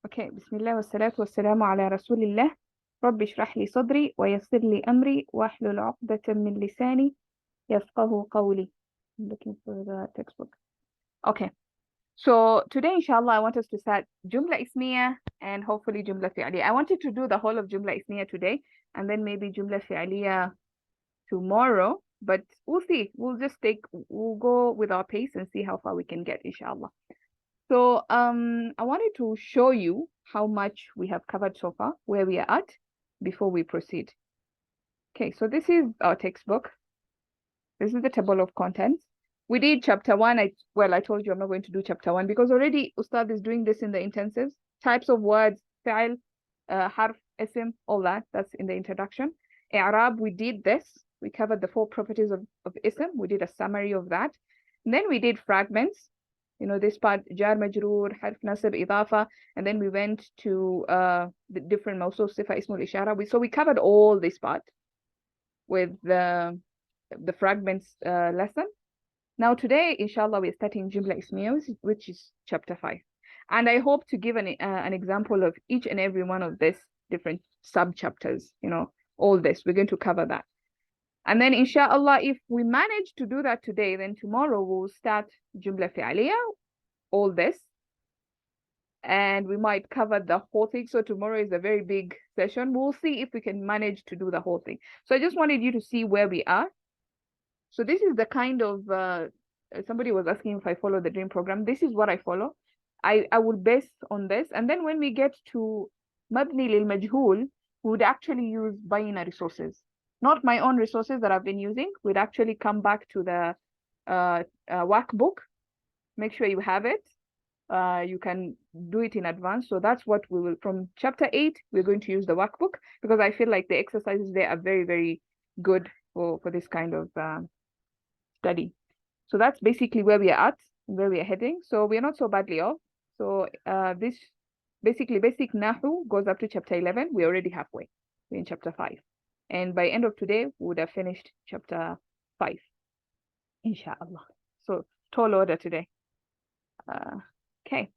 Okay, Bismillah wa salatu wa salamu ala Rasulillah. Rabbi shrah li sadri wa yassir li amri wa ahlul uqdatan min lisani yafqahu qawli. I'm looking for the textbook. Okay, so today, inshallah, I want us to start Jumla Ismiyyah and hopefully Jumla Fi'aliyah. I wanted to do the whole of Jumla Ismiyyah today and then maybe Jumla Fi'aliyah tomorrow, but we'll see. We'll go with our pace and see how far we can get, inshallah. So I wanted to show you how much we have covered so far, where we are at before we proceed. Okay, so this is our textbook. This is the table of contents. We did chapter 1. I told you I'm not going to do chapter 1 because already Ustad is doing this in the intensives. Types of words, fi'al, harf, ism, all that. That's in the introduction. I'rab, we did this. We covered the 4 properties of ism. We did a summary of that. And then we did fragments. You know, this part, jar, majroor, harf, nasab, idafa. And then we went to the different mawsuf, sifa, ismul, ishara. So we covered all this part with the fragments lesson. Now today, inshallah, we're starting Jumlah Ismiyyah, which is chapter 5. And I hope to give an example of each and every one of these different sub-chapters, you know, all this. We're going to cover that. And then, inshallah, if we manage to do that today, then tomorrow we'll start Jumla Fi'aliyah, all this. And we might cover the whole thing. So tomorrow is a very big session. We'll see if we can manage to do the whole thing. So I just wanted you to see where we are. So this is the kind of, somebody was asking if I follow the dream program. This is what I follow. I will base on this. And then when we get to Mabni lil Majhul, we would actually use Bayna resources. Not my own resources that I've been using. We'd actually come back to the workbook. Make sure you have it. You can do it in advance. So that's what we will, from chapter 8, we're going to use the workbook because I feel like the exercises there are very, very good for this kind of study. So that's basically where we are at, where we are heading. So we're not so badly off. So this basically basic Nahu goes up to chapter 11. We're already halfway. We're in chapter 5. And by end of today, we would have finished chapter 5. Inshallah. So tall order today. Okay.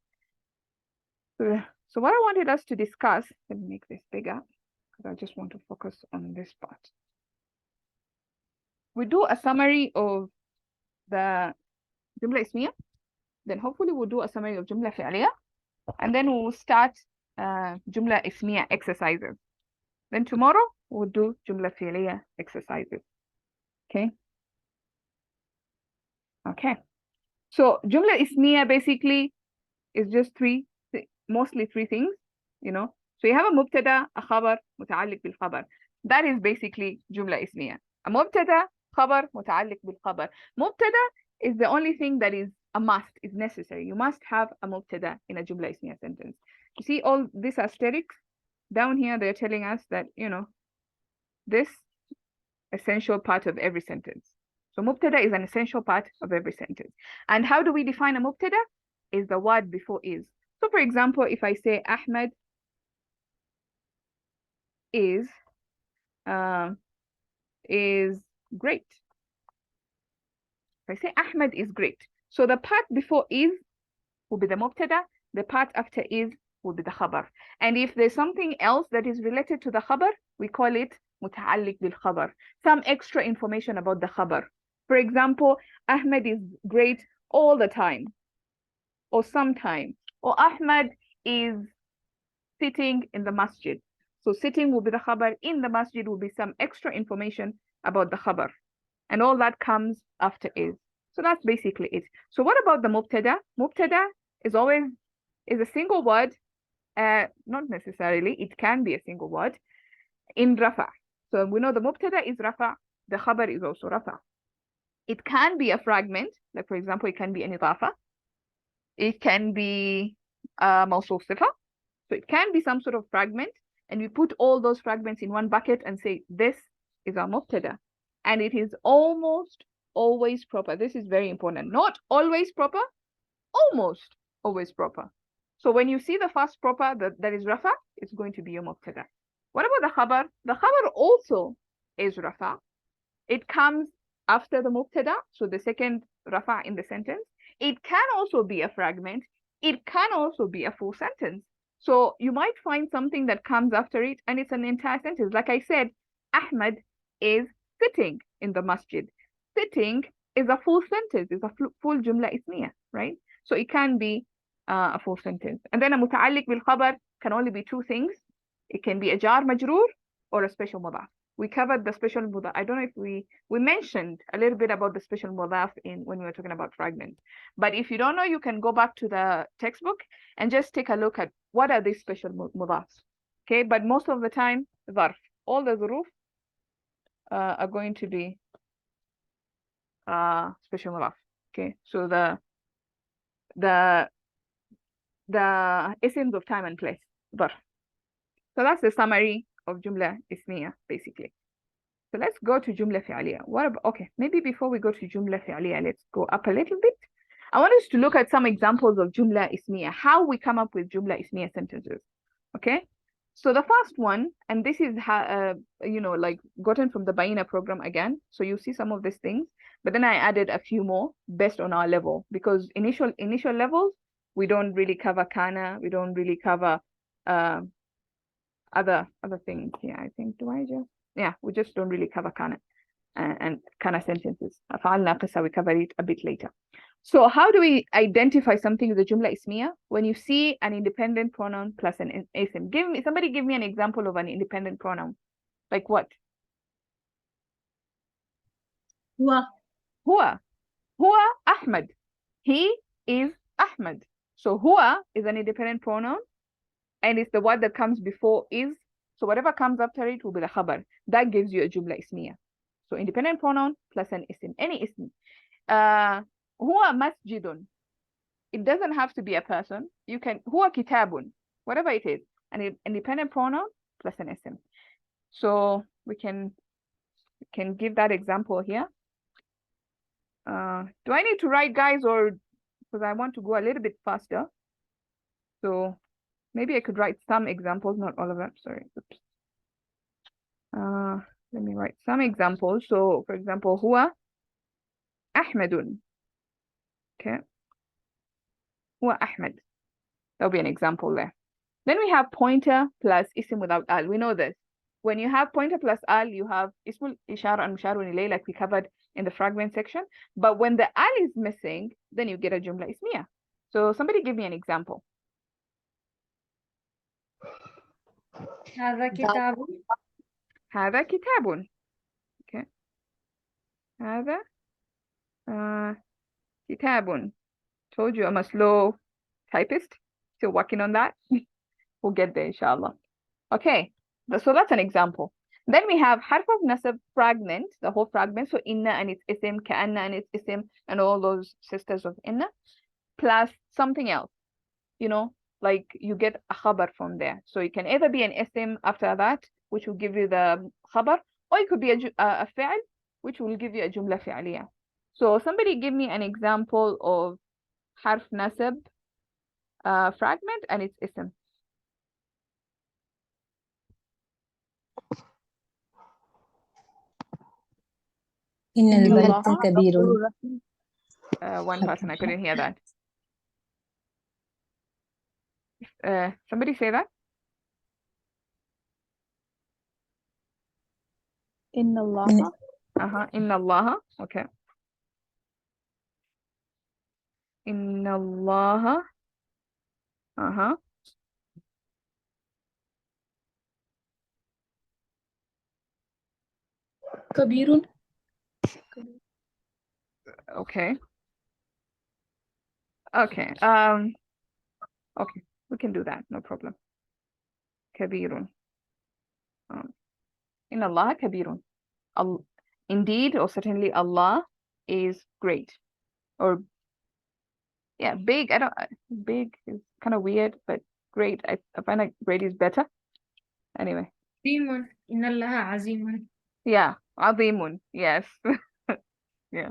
So what I wanted us to discuss, let me make this bigger because I just want to focus on this part. We do a summary of the Jumla Ismiyyah, then hopefully we'll do a summary of Jumla Fi'aliyah, and then we'll start Jumla Ismiyyah exercises. Then tomorrow we'll do Jumla Fi'aliyah exercises. Okay. Okay. So Jumla Ismiyyah basically is just mostly three things, you know. So you have a mubtada, a khabar, muta'alliq bil khabar. That is basically Jumla Ismiyyah. A mubtada, khabar, muta'alliq bil khabar. Mubtada is the only thing that is a must, is necessary. You must have a mubtada in a Jumla Ismiyyah sentence. You see all these asterisks down here, they're telling us that, you know, this essential part of every sentence. So mubtada is an essential part of every sentence. And how do we define a mubtada? Is the word before is. So for example, if I say Ahmed is great. If I say Ahmed is great. So the part before is will be the mubtada, the part after is will be the khabar. And if there's something else that is related to the khabar, we call it muta'alliq bil khabar. Some extra information about the khabar. For example, Ahmed is great all the time, or sometime, or Ahmed is sitting in the masjid. So sitting will be the khabar, in the masjid will be some extra information about the khabar. And all that comes after is. So that's basically it. So what about the mubtada? Mubtada is a single word, not necessarily, it can be a single word, in rafa. So we know the mubtada is rafa, the khabar is also rafa. It can be a fragment, like for example, it can be an idafa. It can be mawsuf sifa. So it can be some sort of fragment, and we put all those fragments in one bucket and say, this is our mubtada. And it is almost always proper. This is very important. Not always proper, almost always proper. So when you see the first proper that is rafa, it's going to be your mubtada. What about the khabar? The khabar also is rafa. It comes after the mubtada, so the second rafa in the sentence. It can also be a fragment. It can also be a full sentence. So you might find something that comes after it and it's an entire sentence. Like I said, Ahmed is sitting in the masjid. Sitting is a full sentence, is a full Jumlah Ismiyyah, right? So it can be a full sentence. And then a muta'alliq bil khabar can only be two things. It can be a jar majroor or a special mudaf. We covered the special mudaf. I don't know if we mentioned a little bit about the special mudaf when we were talking about fragments. But if you don't know, you can go back to the textbook and just take a look at what are these special mudafs. Okay, but most of the time, ظرف. All the ظروف are going to be special mudaf. Okay, so the isms of time and place, ظرف. So that's the summary of Jumlah Ismiyyah, basically. So let's go to Jumlah Fi'aliyah. What about, okay, maybe before we go to Jumlah Fi'aliyah, let's go up a little bit. I want us to look at some examples of Jumlah Ismiyyah, how we come up with Jumlah Ismiyyah sentences. Okay, so the first one, and this is like gotten from the Baina program again. So you see some of these things, but then I added a few more based on our level, because initial levels, we don't really cover kana, we don't really cover other things here. I think, we just don't really cover kana and kana sentences. Af'al naqisa, we cover it a bit later. So how do we identify something with the Jumlah Ismiyyah? When you see an independent pronoun plus an ism. Somebody give me an example of an independent pronoun. Like what? Huwa. Huwa Ahmed. He is Ahmed. So huwa is an independent pronoun, and it's the word that comes before is. So whatever comes after it will be the khabar. That gives you a Jumlah Ismiyyah. So independent pronoun plus an ism. Any ism. Huwa masjidun. It doesn't have to be a person. You can huwa kitabun, whatever it is, an independent pronoun plus an ism. So we can give that example here. Do I need to write, guys, or because I want to go a little bit faster? So maybe I could write some examples, not all of them. Sorry. Oops. Let me write some examples. So for example, huwa Ahmedun. Okay. Huwa Ahmed. That'll be an example there. Then we have pointer plus ism without al. We know this. When you have pointer plus al, you have ismul ishara and musharun ilayh, like we covered in the fragment section. But when the al is missing, then you get a Jumlah Ismiyyah. So somebody give me an example. هذا كتاب. هذا كتاب. Okay. هذا كتاب. Told you I'm a slow typist. Still working on that. We'll get there, inshallah. Okay, so that's an example. Then we have harf of nasab fragment, the whole fragment. So inna and its isim, ka'anna and its isim, and all those sisters of inna, plus something else. Like you get a khabar from there. So it can either be an isim after that, which will give you the khabar, or it could be a fi'l, which will give you a jumla fi'aliyah. So somebody give me an example of harf nasab fragment and its isim. إن البلد كبير. One person, I couldn't hear that. Somebody say that. إن الله. Inna Allah. Okay. Inna Allah. كبير. Okay. Okay. Okay, we can do that, no problem. Kabirun. Inna Allah kabirun. Indeed, or certainly Allah is great. Or yeah, big. Big is kind of weird, but great. I find like great is better. Anyway. عظيم. إن الله عظيم. Yeah, عظيم. Yes. Yeah.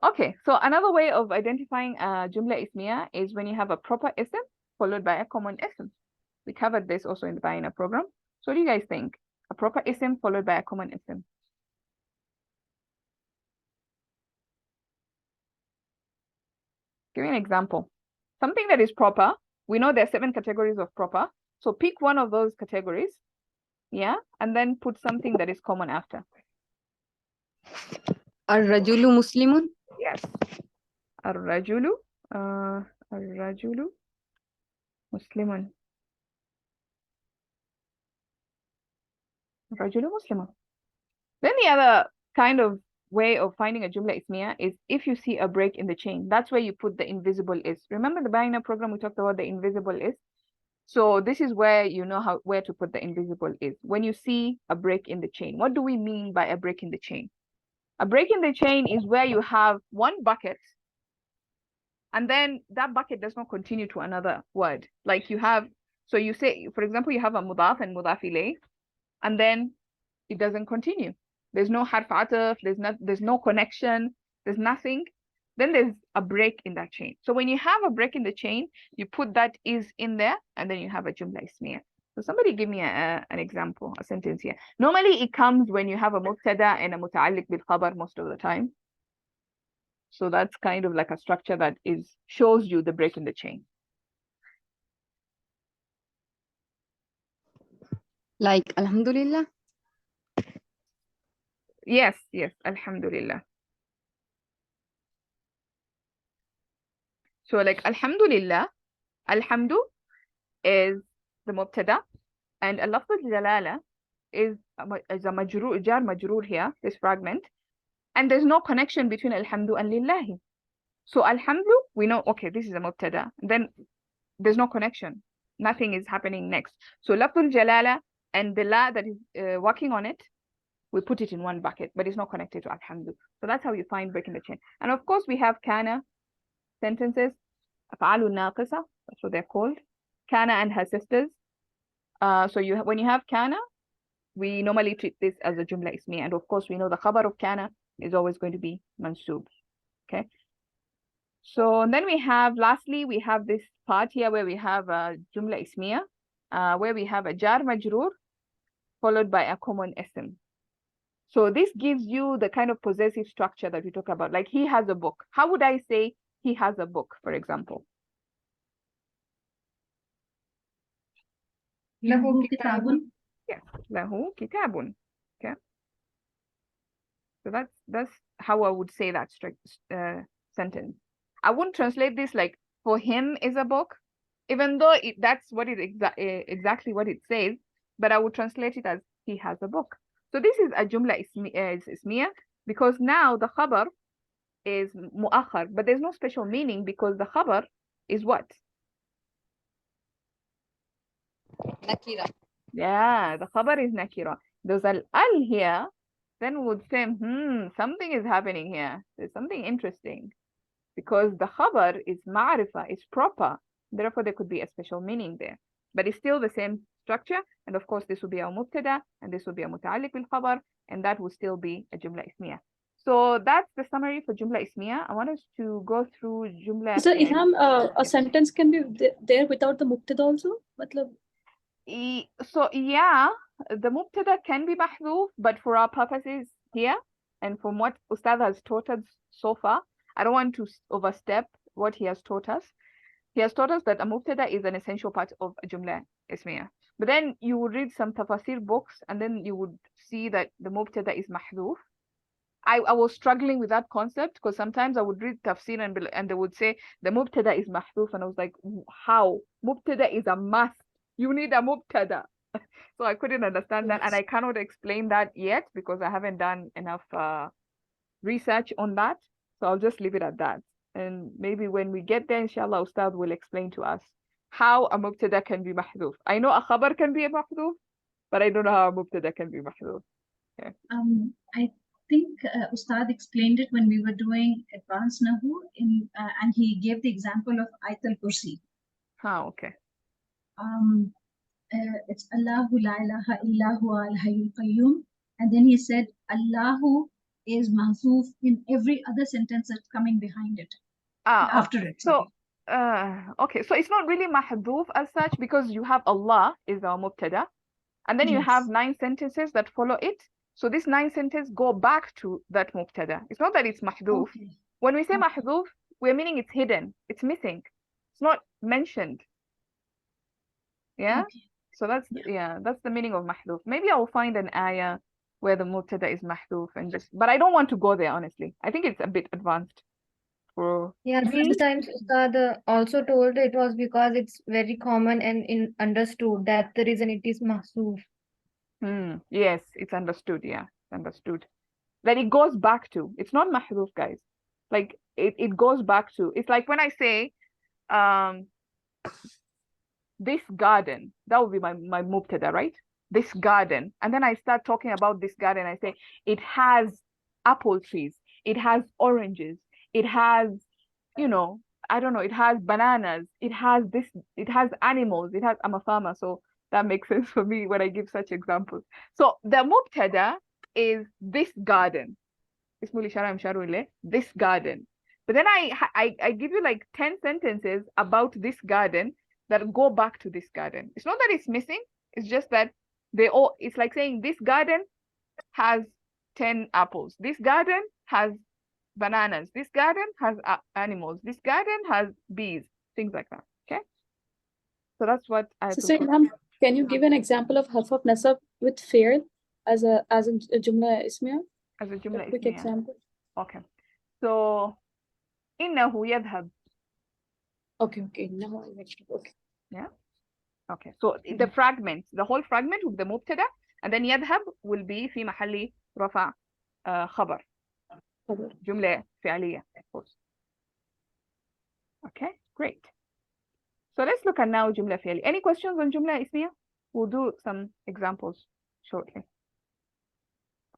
Okay, so another way of identifying a Jumla Ismiyyah is when you have a proper ism followed by a common ism. We covered this also in the Baina program. So what do you guys think? A proper ism followed by a common ism. Give me an example. Something that is proper we know there are 7 categories of proper. So pick one of those categories, yeah, and then put something that is common after. الرجل مسلم. Yes. الرجل مسلم. الرجل مسلم. Then the other kind of way of finding a Jumla Ismiyyah is if you see a break in the chain. That's where you put the invisible is. Remember the Baina program, we talked about the invisible is. So this is where you know where to put the invisible is. When you see a break in the chain. What do we mean by a break in the chain? A break in the chain is where you have one bucket and then that bucket does not continue to another word. Like you have, so you say, for example, you have a mudaf and mudaf ilayh, and then it doesn't continue. There's no harf ataf, there's no connection, there's nothing. Then there's a break in that chain. So when you have a break in the chain, you put that is in there, and then you have a Jumla Ismiyyah. So somebody give me an example, a sentence here. Normally it comes when you have a mubtada and a muta'alliq bil khabar most of the time. So that's kind of like a structure that shows you the break in the chain. Like Alhamdulillah. Yes, Alhamdulillah. So like Alhamdulillah, Alhamdu is the mubtada, and al-lafz al-jalala is a majroor, jar majroor here, this fragment, and there's no connection between alhamdu and lillahi. So alhamdu, we know, okay, this is a mubtada, then there's no connection, nothing is happening next. So lafz al-jalala and the la that is working on it, we put it in one bucket, but it's not connected to alhamdu. So that's how you find breaking the chain. And of course we have kana sentences, af'alu naqisa, that's what they're called. Kana and her sisters. So when you have kana, we normally treat this as a Jumla Ismiyyah. And of course, we know the khabar of kana is always going to be mansoob. Okay. So then we have, lastly, we have this part here where we have a Jumla Ismiyyah, where we have a jar majroor followed by a common ism. So this gives you the kind of possessive structure that we talk about. Like he has a book. How would I say he has a book, for example? Lahu kitabun. Yes, lahu kitabun. Okay. So that's how I would say that sentence. I wouldn't translate this like for him is a book, even though that's what it exactly what it says, but I would translate it as he has a book. So this is a Jumla Ismiyyah because now the khabar is mu'akhar, but there's no special meaning because the khabar is what? Nakira. Yeah, the khabar is nakira. There's al here, then we would say, something is happening here. There's something interesting. Because the khabar is ma'rifa, it's proper. Therefore, there could be a special meaning there. But it's still the same structure. And of course, this will be a mubtada, and this will be a muta'alliq bil khabar, and that will still be a Jumla Ismiyyah. So that's the summary for Jumla Ismiyyah. I want us to go through Jumla. So, Ilham, a sentence can be there without the mubtada also? So yeah, the mubtada can be mahdhuf, but for our purposes here, and from what Ustad has taught us so far, I don't want to overstep what he has taught us. He has taught us that a mubtada is an essential part of a Jumla Ismiyyah. But then you would read some tafasir books, and then you would see that the mubtada is mahdhuf. I was struggling with that concept because sometimes I would read tafsir and they would say the mubtada is mahdhuf, and I was like, how? Mubtada is a must. You need a mubtada. So I couldn't understand that, and I cannot explain that yet because I haven't done enough research on that. So I'll just leave it at that. And maybe when we get there, inshallah, Ustad will explain to us how a mubtada can be mahdhuf. I know a khabar can be a mahdhuf, but I don't know how a mubtada can be mahdhuf. Okay. I think Ustad explained it when we were doing advanced Nahu, and he gave the example of Ayat al-Kursi. Okay. It's Allahu la ilaha illa huwa al-hayyul qayyum, and then he said Allahu is mahzuf in every other sentence that's coming behind it, after it. So okay, so it's not really mahdhuf as such because you have Allah is our mubtada, and then you have 9 sentences that follow it. So these 9 sentences go back to that mubtada. It's not that it's mahdhuf. When we say mahdhuf, we're meaning it's hidden, it's missing, it's not mentioned. Yeah. Okay. So that's that's the meaning of mahdhuf. Maybe I'll find an ayah where the mubtada is mahdhuf and just, but I don't want to go there honestly. I think it's a bit advanced for Yeah, me. sometimes Ustad also told it was because it's very common and understood that the reason it is mahsuf. Yes, it's understood. Yeah, understood. That it goes back to. It's not mahdhuf, guys. Like it goes back to. It's like when I say this garden, that would be my mubtada, right? This garden. And then I start talking about this garden. I say it has apple trees, it has oranges, it has, you know, I don't know, it has bananas, it has this, it has animals, it has, I'm a farmer, so that makes sense for me when I give such examples. So the mubtada is this garden. This garden. But then I give you like 10 sentences about this garden that go back to this garden. It's not that it's missing, it's just that it's like saying this garden has 10 apples. This garden has bananas. This garden has animals. This garden has bees, things like that. Okay. So that's what I So, prefer. can you give an example of harf of nasab with fi'l as a jumla ismiya? As a jumla quick ismiya. example. Okay. So إنه يذهب. Okay. Now I okay. Yeah. Okay. So the fragment, the whole fragment will be the mubtada, and then يذهب will be في محل رفع خبر. جملة فعلية, of course. Okay, great. So let's look at now جملة فعلية. Any questions on جملة اسمية? We'll do some examples shortly.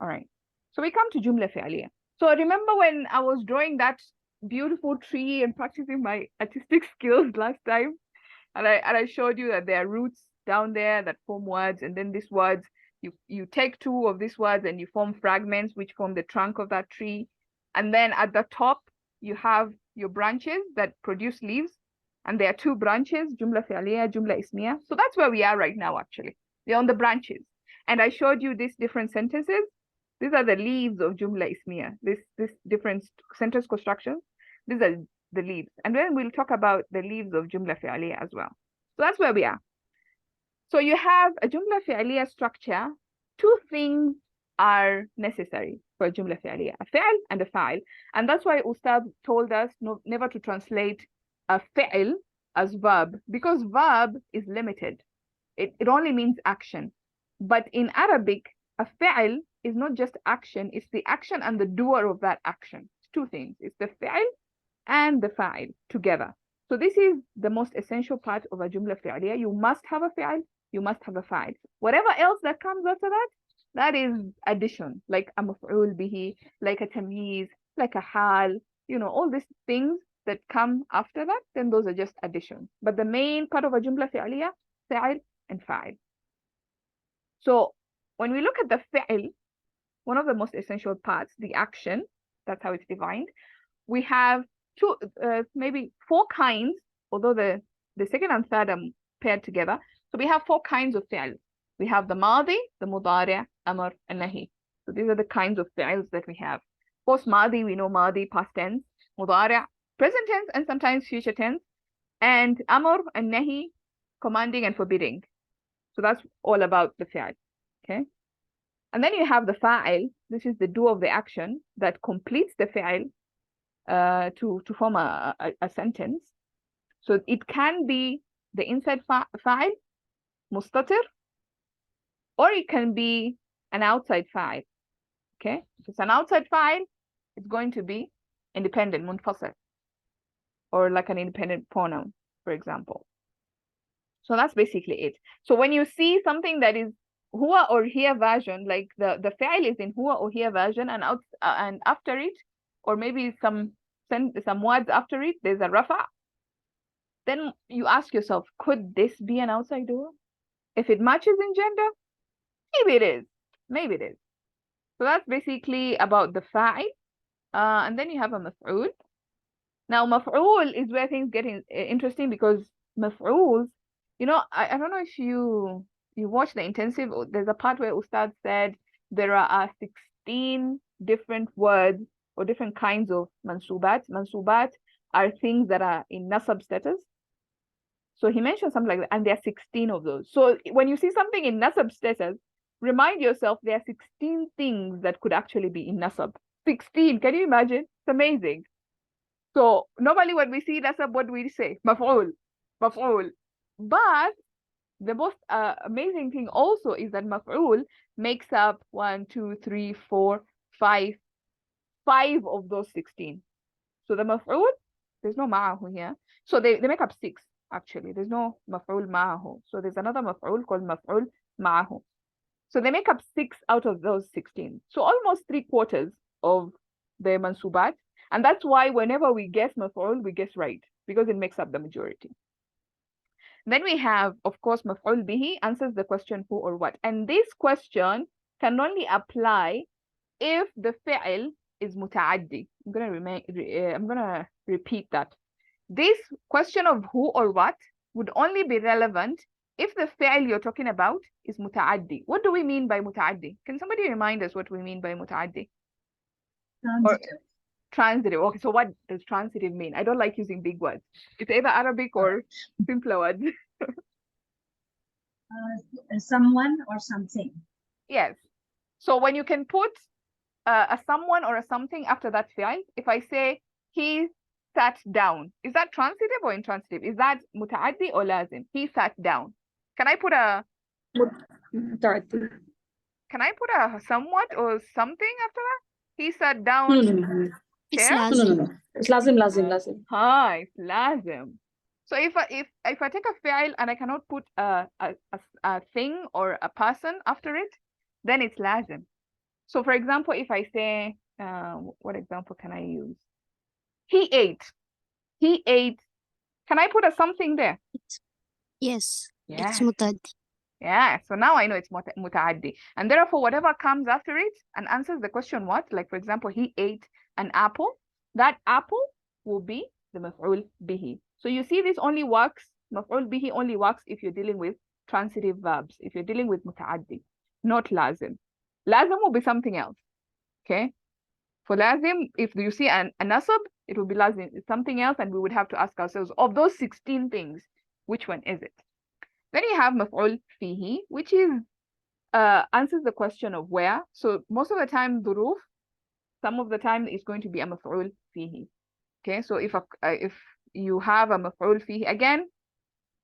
All right. So we come to جملة فعلية. So remember when I was drawing that beautiful tree and practicing my artistic skills last time, and I showed you that there are roots down there that form words, and then these words, you take two of these words and you form fragments which form the trunk of that tree. And then at the top, you have your branches that produce leaves. And there are two branches, Jumla Fi'aliyah, Jumla Ismiyah. So that's where we are right now, actually. We're on the branches. And I showed you these different sentences. These are the leaves of Jumla Ismiyah. This different sentence constructions. These are the leaves. And then we'll talk about the leaves of Jumla Fi'aliyah as well. So that's where we are. So you have a Jumla Fi'aliyah structure. Two things are necessary for a Jumla Fi'aliyah, a fi'l and a fa'il. And that's why Ustad told us never to translate a fi'l as verb, because verb is limited. It only means action. But in Arabic, a fi'l is not just action, it's the action and the doer of that action. It's two things. It's the fi'l and the fa'il together. So this is the most essential part of a Jumla Fi'aliyah. You must have a fi'l, you must have a fa'il. Whatever else that comes after that, that is addition, like a maf'ul bihi, like a tamyiz, like a hal, you know, all these things that come after that, then those are just additions. But the main part of a Jumla Fi'aliyah, fi'il and fa'il. So when we look at the fi'il, one of the most essential parts, the action, that's how it's defined. We have two, maybe four kinds, although the second and third are paired together. So we have four kinds of fi'l. We have the madi, the mudari', amr, and nahi. So these are the kinds of fi'ls that we have. Of course, madi, we know madi, past tense, mudari', present tense, and sometimes future tense, and amr and nahi, commanding and forbidding. So that's all about the fi'l. Okay. And then you have the fa'il. This is the do of the action that completes the fi'il to form a sentence. So it can be the inside fa'il, mustatir, or it can be an outside fa'il. Okay, if it's an outside fa'il, it's going to be independent, munfasir, or like an independent pronoun, for example. So that's basically it. So when you see something that is huwa or hiya version, like the fa'il is in huwa or hiya version, and after it, or maybe some words after it, there's a rafa, then you ask yourself, could this be an outside doer? If it matches in gender, maybe it is. Maybe it is. So that's basically about the fa'il. And then you have a maf'ul. Now, maf'ul is where things get interesting, because maf'uls, you know, I don't know if you watch the intensive. There's a part where Ustad said there are 16 different words or different kinds of mansubat. Mansubat are things that are in nasab status. So he mentioned something like that, and there are 16 of those. So when you see something in nasab status, remind yourself there are 16 things that could actually be in nasab. 16, can you imagine? It's amazing. So normally when we see nasab, what do we say? Maf'ul, maf'ul. But the most amazing thing also is that maf'ul makes up 1, 2, 3, 4, 5 of those 16. So the maf'ul, there's no ma'ahu here. So they make up 6 actually. There's no maf'ul ma'ahu. So there's another maf'ul called maf'ul ma'ahu. So they make up 6 out of those 16. So almost 3/4 of the mansubat. And that's why whenever we guess maf'ul, we guess right, because it makes up the majority. Then we have, of course, maf'ul bihi answers the question who or what. And this question can only apply if the fi'l is muta'addi. I'm gonna repeat that. This question of who or what would only be relevant if the fi'l you're talking about is muta'addi. What do we mean by muta'addi? Can somebody remind us what we mean by muta'addi? Transitive. Transitive. Okay, so what does transitive mean? I don't like using big words. It's either Arabic or simpler words. Someone or something. Yes. So when you can put a someone or a something after that fi'l, if I say he sat down, is that transitive or intransitive? Is that muta'addi or lazim? He sat down. Can I put a somewhat or something after that? He sat down. No. It's Chair? lazim. No. It's lazim. Hi, it's lazim. So if I take a fi'l and I cannot put a thing or a person after it, then it's lazim. So for example, if I say, what example can I use? He ate. He ate. Can I put a something there? Yes. Yeah. It's mutaddi. Yeah. So now I know it's muta'addi. And therefore, whatever comes after it and answers the question what, like for example, he ate an apple, that apple will be the maf'ul bihi. So you see this only works, maf'ul bihi only works if you're dealing with transitive verbs, if you're dealing with muta'addi, not lazim. Lazim will be something else. Okay. For lazim, if you see a nasab, it will be lazim. It's something else, and we would have to ask ourselves, of those 16 things, which one is it? Then you have maf'ul fihi, which is answers the question of where. So most of the time, duruf, some of the time it's going to be a maf'ul fihi. Okay, so if you have a maf'ul fihi, again,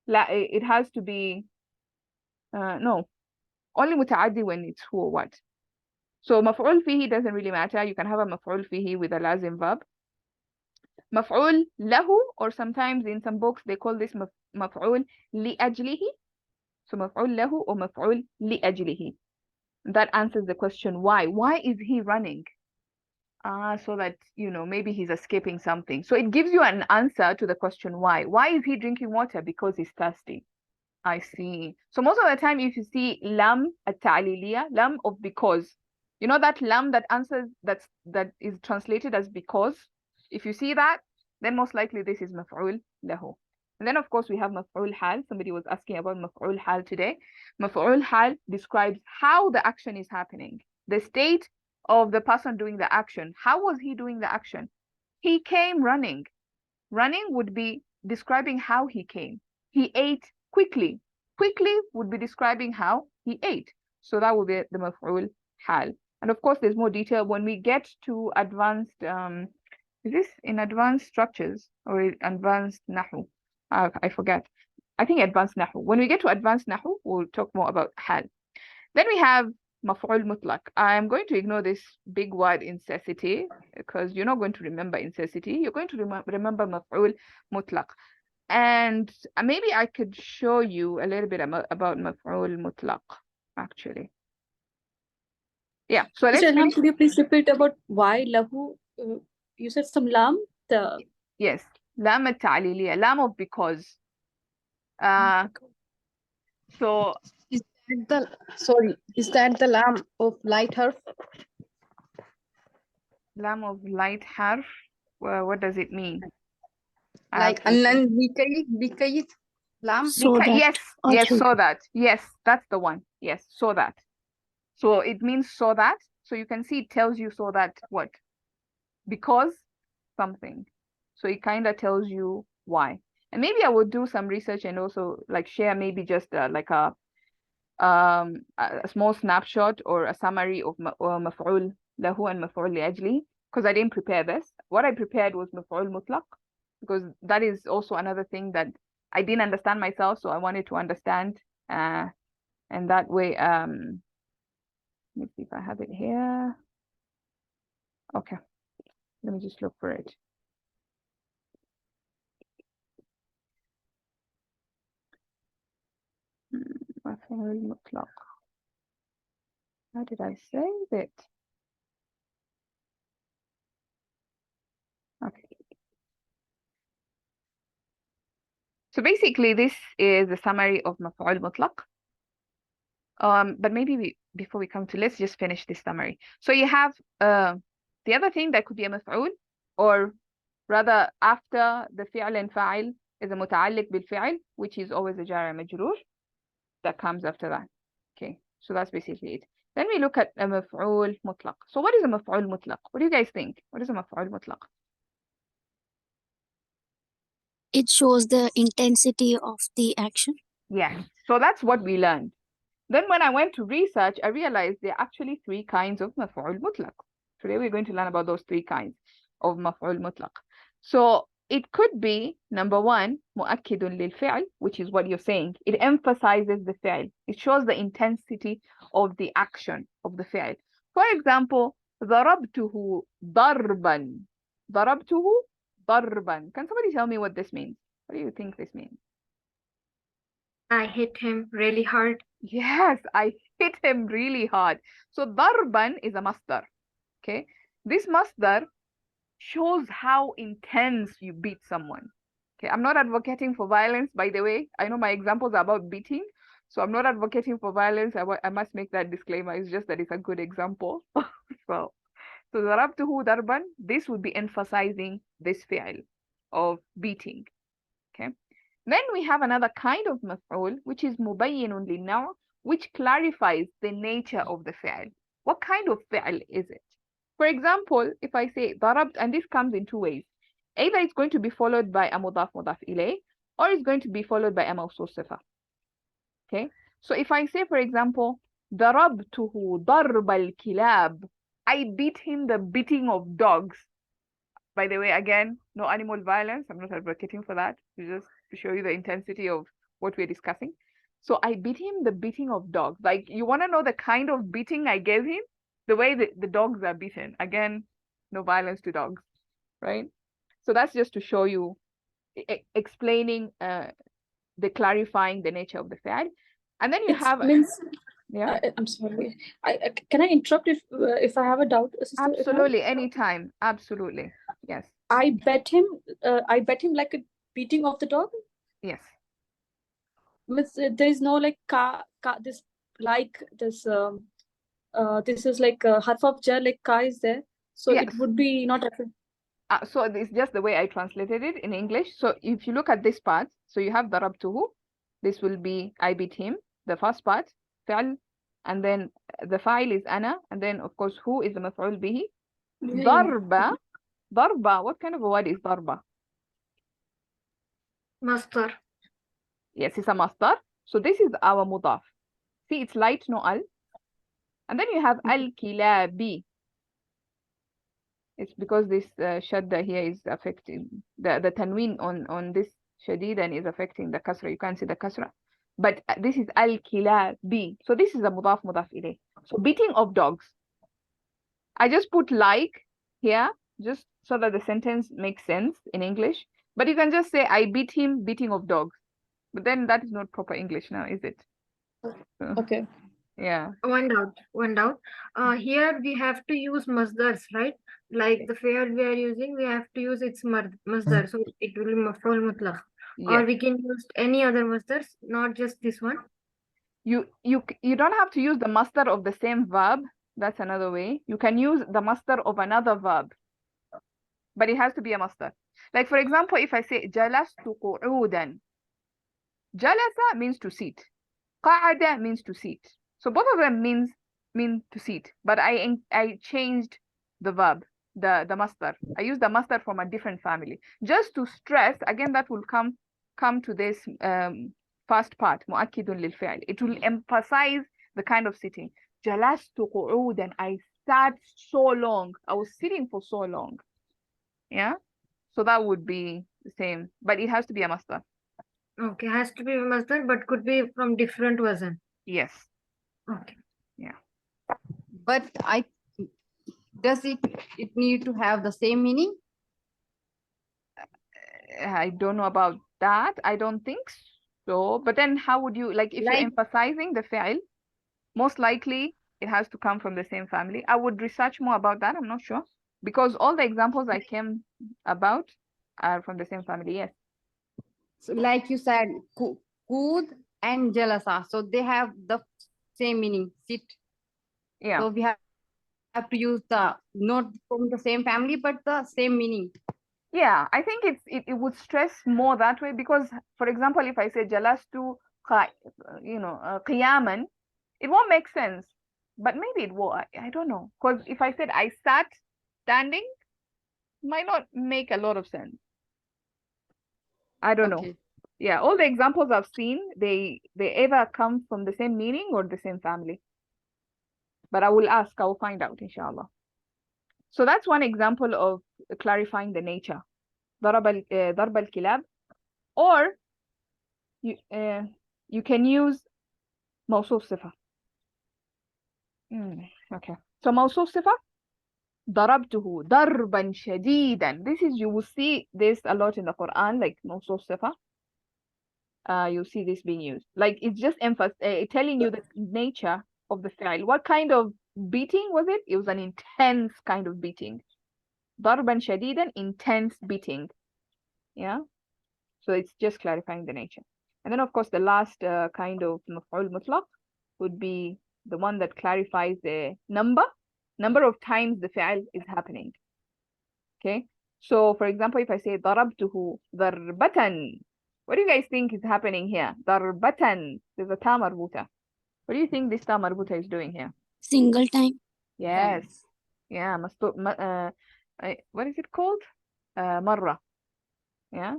it has to be no, only muta'addi when it's who or what. So maf'ul fihi doesn't really matter. You can have a maf'ul fihi with a lazim verb. Maf'ul lahu, or sometimes in some books they call this maf'ul li ajlihi. So maf'ul lahu or maf'ul li ajlihi. That answers the question why. Why is he running? So that, you know, maybe he's escaping something. So it gives you an answer to the question why. Why is he drinking water? Because he's thirsty. I see. So most of the time, if you see lam at-ta'liliya, lam of because, you know that lam that answers, that is translated as because. If you see that, then most likely this is maf'ul lahu. And then of course we have maf'ul hal. Somebody was asking about maf'ul hal today. Maf'ul hal describes how the action is happening, the state of the person doing the action. How was he doing the action? He came running. Running would be describing how he came. He ate quickly. Quickly would be describing how he ate. So that would be the maf'ul hal. And of course, there's more detail when we get to advanced, is this in advanced structures or advanced nahu? I forget. I think advanced nahu. When we get to advanced nahu, we'll talk more about hal. Then we have maf'ul mutlaq. I'm going to ignore this big word incessity because you're not going to remember incessity. You're going to remember maf'ul mutlaq. And maybe I could show you a little bit about maf'ul mutlaq, actually. Yeah, so let's Ilham, could you please repeat about why lahu? You said some lam. Yes, lam at-ta'liliya, lam of because. So Is that the lam of light harf? lam of light harf, well, what does it mean? Like annan bikayit lam? So that. Yes, Okay. so that. Yes, that's the one. Yes, so that. So it means so that. So you can see it tells you so that what? Because something. So it kind of tells you why. And maybe I would do some research and also like share maybe just like a small snapshot or a summary of مفعول له and مفعول لأجله, because I didn't prepare this. What I prepared was مفعول مطلق, because that is also another thing that I didn't understand myself, so I wanted to understand, and that way let me see if I have it here. Okay, let me just look for it. مفعول مطلق. How did I save it? Okay. So basically, this is a summary of مفعول مطلق. But maybe before we come to, let's just finish this summary. So you have the other thing that could be a مفعول, or rather after the فعل and فاعل is a متعلق بالفعل, which is always a جار مجرور that comes after that. Okay, so that's basically it. Then we look at a مفعول مطلق. So what is a مفعول مطلق? What do you guys think? What is a مفعول مطلق? It shows the intensity of the action. Yes, so that's what we learned. Then when I went to research, I realized there are actually 3 kinds of مفعول مطلق. Today we're going to learn about those 3 kinds of مفعول مطلق. So it could be, number 1, مؤكد للفعل, which is what you're saying. It emphasizes the فعل. It shows the intensity of the action of the فعل. For example, ضربته ضربا. ضربته ضربا. Can somebody tell me what this means? What do you think this means? I hit him really hard. Yes, I hit him really hard. So ضربا is a masdar. Okay, this masdar shows how intense you beat someone. Okay, I'm not advocating for violence, by the way. I know my examples are about beating, so I'm not advocating for violence. I must make that disclaimer. It's just that it's a good example. So ضربته ضربا, this would be emphasizing this fi'l of beating. Okay. Then we have another kind of مفعول, which is مبين للنوع, which clarifies the nature of the fi'l. What kind of fi'l is it? For example, if I say ضربت, and this comes in 2 ways. Either it's going to be followed by a مضاف مضاف إليه, or it's going to be followed by a موصول صفة. Okay. So if I say, for example, ضربته ضرب الكلاب, I beat him the beating of dogs. By the way, again, no animal violence. I'm not advocating for that. Just to show you the intensity of what we're discussing. So I beat him the beating of dogs. Like, you want to know the kind of beating I gave him? The way the dogs are beaten. Again, no violence to dogs, right? So that's just to show you, explaining, the clarifying the nature of the fi'l. And then you have... Yeah. I'm sorry. Can I interrupt if I have a doubt, sister? Absolutely, anytime. Absolutely. Yes. I bet him like a beating of the dog. Yes. There is no like this is like a harf of jar, like ka is there, so yes. It would be not so it's just the way I translated it in English. So if you look at this part, so you have ضربته, this will be I beat him, the first part, فعل, and then the fa'il is أنا, and then of course who is the مفعول به. ضربة. ضربة, what kind of a word is ضربة? Masdar. Yes, it's a masdar. So this is our mudaf. See, it's light, no al. And then you have al-kilabi. It's because this shadda here is affecting the tanween on this shadidan is affecting the kasra. You can't see the kasra. But this is al-kilabi. So this is a mudaf ilayh. So beating of dogs. I just put like here just so that the sentence makes sense in English. But you can just say I beat him beating of dogs. But then that is not proper English now, is it? okay. Yeah. One doubt. Here we have to use masdars, right? Like the fi'l we are using, we have to use its masdar, so it will be maf'ul mutlaq. Or Yes. we can use any other masdars, not just this one. You don't have to use the masdar of the same verb. That's another way. You can use the masdar of another verb, but it has to be a masdar. Like for example, if I say jalastu qu'udan, jalasa means to sit, qa'ada means to sit. So both of them mean to sit, but I changed the verb, the masdar. I used the masdar from a different family, just to stress again. That will come come to this first part, مؤكد للفعل. It will emphasize the kind of sitting. جلست قعودا. I sat so long. I was sitting for so long. Yeah. So that would be the same, but it has to be a masdar. Okay, has to be a masdar, but could be from different wazn. Yes. Okay. Yeah. But does it need to have the same meaning? I don't know about that. I don't think so. But then how would you, like, if you're emphasizing the fi'l, most likely it has to come from the same family. I would research more about that. I'm not sure. Because all the examples I came about are from the same family. Yes. So like you said, Kud and Jalasa. So they have the same meaning, sit. Yeah. So we have to use the not from the same family, but the same meaning. Yeah, I think it would stress more that way because, for example, if I say jalastu, qiyaman, it won't make sense. But maybe it will. I don't know. Because if I said I sat standing, might not make a lot of sense. I don't know. Yeah, all the examples I've seen, they either come from the same meaning or the same family. But I will ask, I will find out, inshallah. So that's one example of clarifying the nature. ضرب الكلاب. Or you can use موصوف صفة. Okay. So موصوف صفة ضربته ضربا شديدا. This is, you will see this a lot in the Quran, like موصوف صفة. You see this being used. Like it's just telling you the nature of the fi'l. What kind of beating was it? It was an intense kind of beating. ضربا شديدا, intense beating. Yeah. So it's just clarifying the nature. And then of course the last kind of مفعول مطلق would be the one that clarifies the number of times the fi'l is happening. Okay. So for example, if I say ضربته ضربة, what do you guys think is happening here? ضربة. There's a ta marbuta. What do you think this ta marbuta is doing here? Single time. Yes. Yeah. What is it called? مرة. Yeah.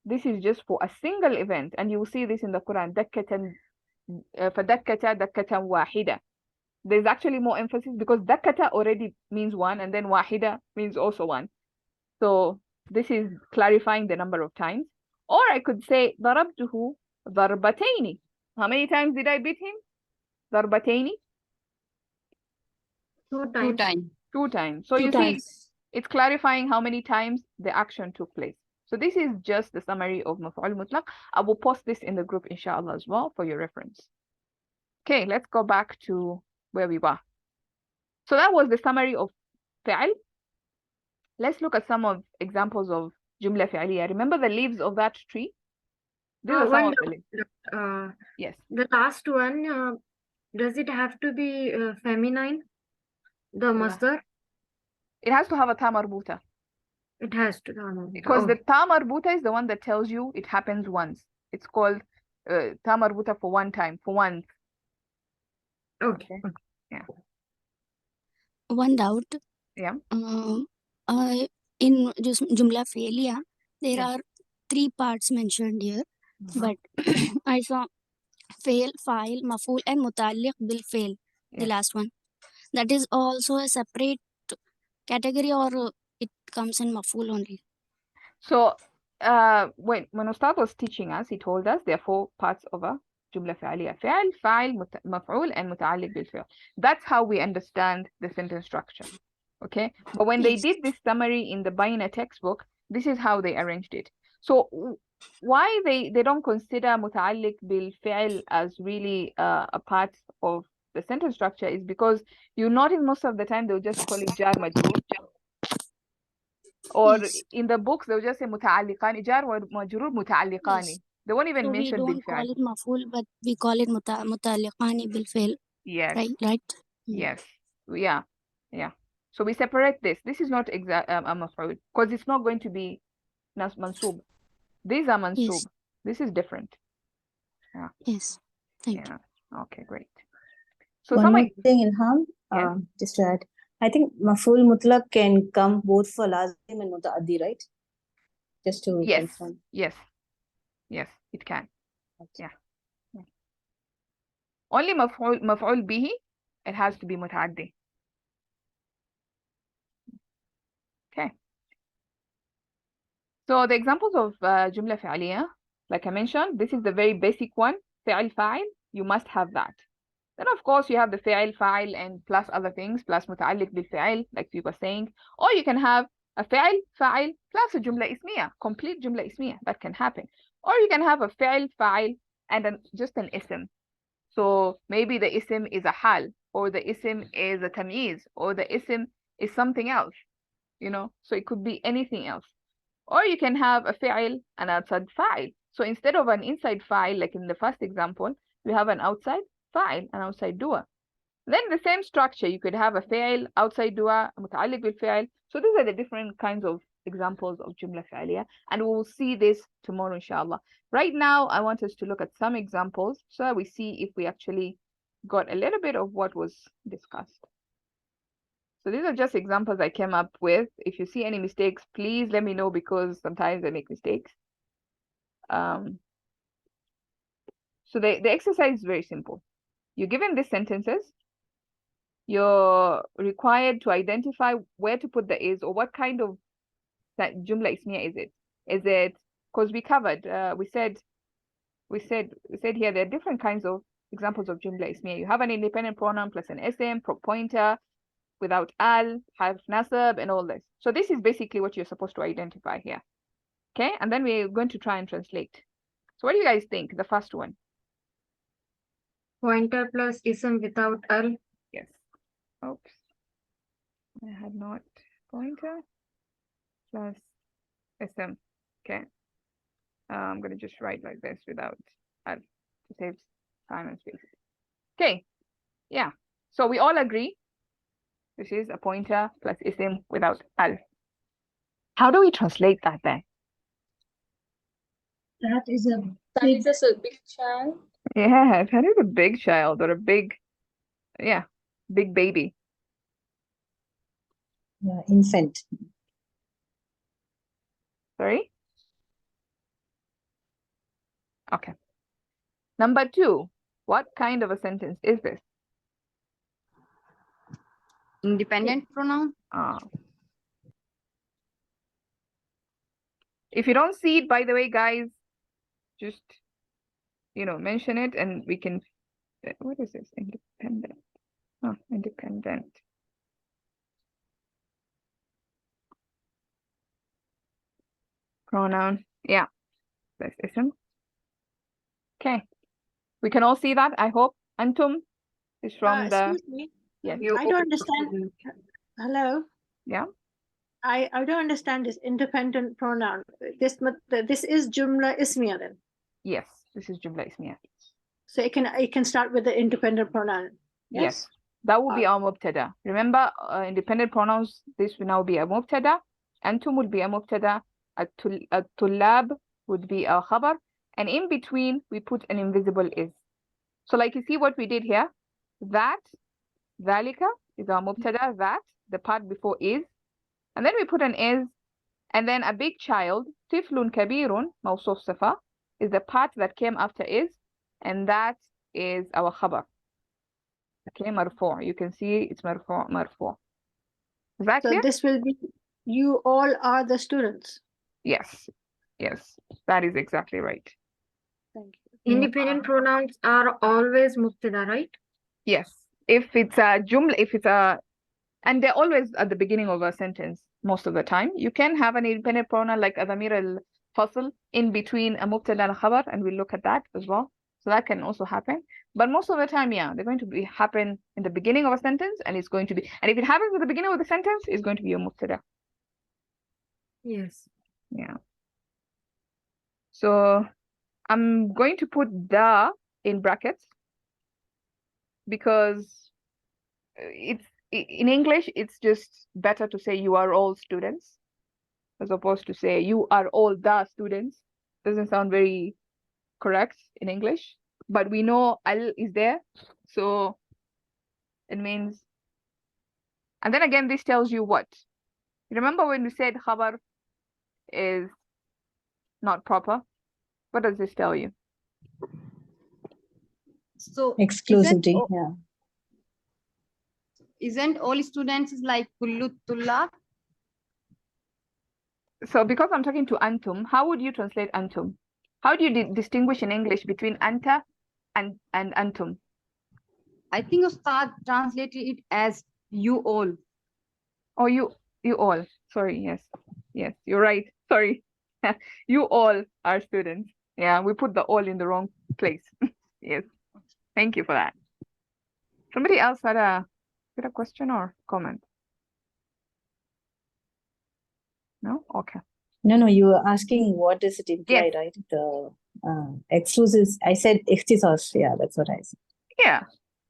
This is just for a single event, and you will see this in the Quran. دكة فدكة دكة واحدة. There's actually more emphasis because dakata already means one, and then wahida means also one. So this is clarifying the number of times. Or I could say ضربته ضربتين. How many times did I beat him? ضربتين. Two times. Two times. So you see, it's clarifying how many times the action took place. So this is just the summary of مفعول مطلق. I will post this in the group inshallah as well for your reference. Okay, let's go back to where we were. So that was the summary of fi'l. Let's look at some of examples of jumla fi'liya. Remember the leaves of that tree? These are some of the leaves. Yes. The last one, does it have to be feminine? The masdar? It has to have a ta marbuta. It has to. No. Because the ta marbuta is the one that tells you it happens once. It's called ta marbuta for one time, for once. Okay. Yeah. One doubt. Yeah. In Jumlah Fi'liya, there are 3 parts mentioned here, but I saw fail, file, maf'ul, and muta'alliq bil fail, the last one. That is also a separate category, or it comes in maf'ul only? So when Ustad was teaching us, he told us there are 4 parts of a jumla fi'liya: fi'l, fa'il, maf'ul, and muta'alliq bil fi'l. That's how we understand the sentence structure. Okay, but when they did this summary in the Baina textbook, this is how they arranged it. So why they don't consider muta'alliq bil fi'l as really a part of the sentence structure is because you notice most of the time they'll just call it jar majroor. Or in the books they'll just say muta'alliqani, jar wa majroor muta'alliqani. They won't even mention bil We don't call fi'l. it maf'ul, but we call it muta'alliqani bil fi'l. Yes. Right? Yes. Yeah. So we separate this. This is not a maf'ul because it's not going to be mansub. These are mansub. Yes. This is different. Yeah. Yes. Thank you. Okay, great. So one more thing, Ilham, just to add, I think maf'ul mutlaq can come both for lazim and mutaaddi, right? Just to confirm. Yes. Yes, it can. Yeah. Only مفعول به, it has to be متعدي. Okay. So the examples of جملة فعلية, like I mentioned, this is the very basic one. فعل فاعل, you must have that. Then of course you have the فعل فاعل and plus other things, plus متعلق بالفعل, like you were saying. Or you can have a فعل فاعل plus a جملة اسمية, complete جملة اسمية. That can happen. Or you can have a فعل فاعل and just an اسم. So maybe the اسم is a حال, or the اسم is a تمييز, or the اسم is something else, you know. So it could be anything else. Or you can have a فعل and outside فاعل. So instead of an inside فاعل, like in the first example, we have an outside فاعل, an outside doer. Then the same structure, you could have a فعل, outside doer, متعلق بالفعل. So these are the different kinds of examples of جملة فعلية, and we will see this tomorrow, inshallah. Right now, I want us to look at some examples so that we see if we actually got a little bit of what was discussed. So these are just examples I came up with. If you see any mistakes, please let me know, because sometimes I make mistakes. So the exercise is very simple. You're given these sentences. You're required to identify where to put the is, or what kind of Jumla Ismiyyah is it? Is it, because we covered, we said here there are different kinds of examples of Jumla Ismiyyah. You have an independent pronoun plus an SM, pointer, without al, harf nasab, and all this. So this is basically what you're supposed to identify here. Okay, and then we're going to try and translate. So what do you guys think? The first one. Pointer plus ism without al. Yes. Oops. I had not pointer plus SM. Okay. I'm going to just write like this without al to save time and space. Okay. Yeah. So we all agree this is a pointer plus ism without al. How do we translate that then? That is a That big, is just a big child. Yeah, that is a big child, or a big, yeah, big baby. Yeah, infant. Sorry? Okay. Number 2, what kind of a sentence is this? Independent pronoun. If you don't see it, by the way, guys, just, mention it and we can, what is this? Independent. Oh, independent. Pronoun. Yeah, that's ism. Okay. We can all see that, I hope. Antum is from the... Excuse me. Yes. I don't understand. Hello. Yeah. I don't understand this independent pronoun. This is Jumlah Ismiyyah then. Yes, this is Jumlah Ismiyyah. So it can start with the independent pronoun. Yes. That will be our mubtada. Remember, independent pronouns, this will now be a mubtada. Antum will be a mubtada. At-tullab would be a khabar. And in between, we put an invisible is. So like you see what we did here, that, dhalika is our mubtada, that, the part before is. And then we put an is, and then a big child, tiflun kabirun, mawsuf sifa, is the part that came after is, and that is our khabar. Okay, marfu'. You can see it's marfu'. Is that clear? So this will be, you all are the students. Yes. Yes, that is exactly right. Thank you. Independent pronouns are always mubtada, right? Yes. If it's a jumla, and they're always at the beginning of a sentence most of the time. You can have an independent pronoun like adamir al-fasl in between a mubtada and a khabar, and we'll look at that as well. So that can also happen. But most of the time, yeah, they're going to happen in the beginning of a sentence, and if it happens at the beginning of the sentence, it's going to be a mubtada. Yes. Yeah. So I'm going to put the in brackets because it's in English, it's just better to say you are all students as opposed to say you are all the students. Doesn't sound very correct in English, but we know al is there, so it means. And then again, this tells you what? Remember when we said khabar is not proper? What does this tell you? So Exclusivity. Yeah. isn't all students is like kullu tullab? So because I'm talking to antum, how would you translate antum? How do you distinguish in English between anta and antum? I think Ustad translated it as you all. Oh, you all. Sorry, yes, you're right. Sorry. You all are students. Yeah, we put the all in the wrong place. Yes. Thank you for that. Somebody else had a question or comment? No? Okay. No, you were asking what does it imply, Yes. right? The exclusive. I said ikhtisas. Yeah, that's what I said.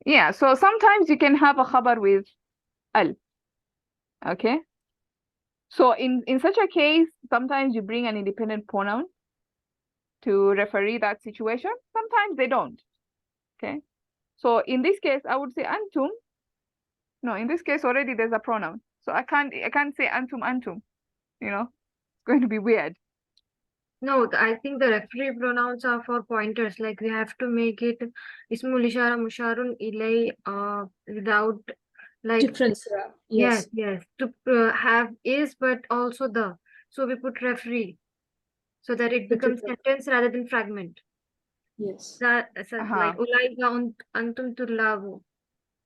Yeah. So sometimes you can have a khabar with al. Okay. So in such a case, sometimes you bring an independent pronoun to referee that situation. Sometimes they don't. Okay. So in this case, I would say antum. No, in this case already there's a pronoun. So I can't say antum. You know, it's going to be weird. No, I think the referee pronouns are for pointers. Like we have to make it ismul ishara musharun ilay without like Difference. Yes. yes to have is but also the. So we put referee so that it The becomes difference. sentence rather than fragment. Yes. That like ulaika antum tullabu.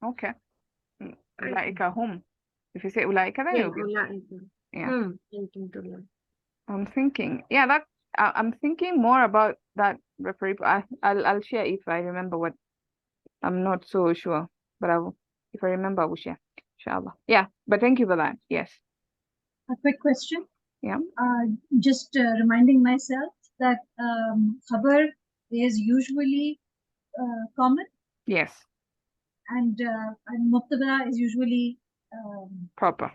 Okay. Ulaika hum. If you say ulaika, then Yeah, it'll be ulaika. yeah. Antum tullabu. I'm thinking, yeah, that I'm thinking more about that referee. I'll share if I remember what. I'm not so sure, but if I remember, I will share. Inshallah. Yeah, but thank you for that. Yes. A quick question. Yeah. Just reminding myself that khabar is usually common Yes. and mubtada is usually Proper.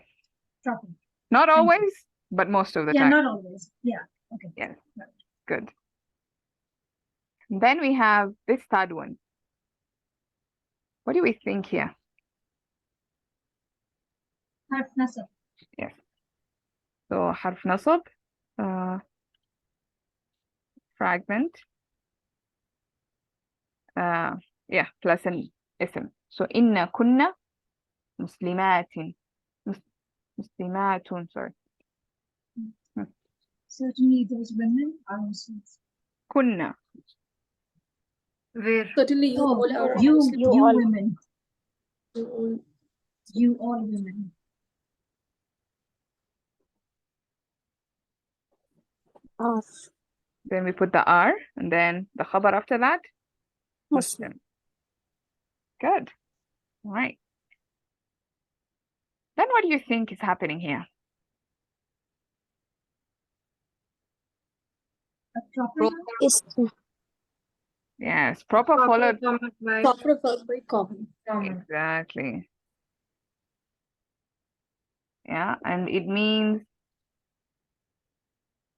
proper. Not Thank you. always, but most of the Yeah, time. not always. Yeah. Okay. Yes. Good. Then we have this third one. What do we think here? Harf nasab. Yes. So harf nasab, fragment, yeah, plus an ism. So inna kunna muslimatin, muslimatun, sorry. Certainly those women are Muslims. Kunna. Where? Certainly you Oh, all are you Muslim. all women. You all. You all women. Then we put the R and then the khabar after that. Muslim. Good. All right. Then what do you think is happening here? A proper noun? Yes, proper followed. Proper followed by common. Exactly. Yeah, and it means